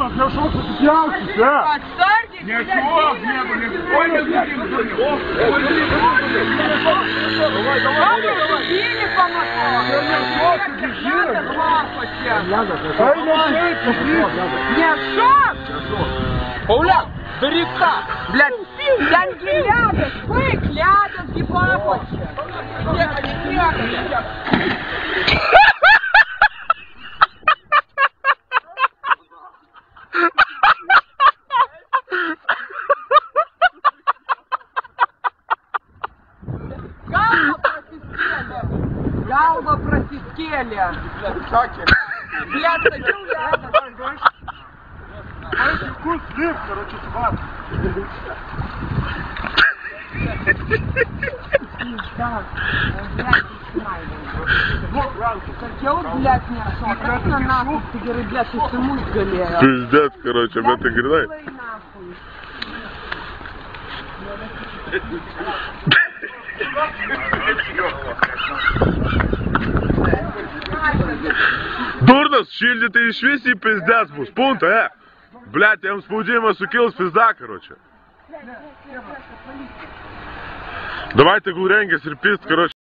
Durnas, nešok susipjausis, ne? Atsargiai, Nešok, nieko, oi, nesukim, Pylį pamatau. Nešok! Pauliak, daryk tą. Блядь, tengi ledas, baig, ledas gi papačia. Galva prasiskėlė. Блядь, sakiau ledas. Ой, вкус слив, короче, сват. Sakiau, блядь, nešok. Kas na nafus, tu gerai, блядь, įsimus galėjo. Пиздец, короче, bet tai grinai. Durnas, šildyti iš vis į pizdes bus, punta, Блядь, jam spaudimas sukils pizda, короче. Давай tegul rengiasi ir pist, короче.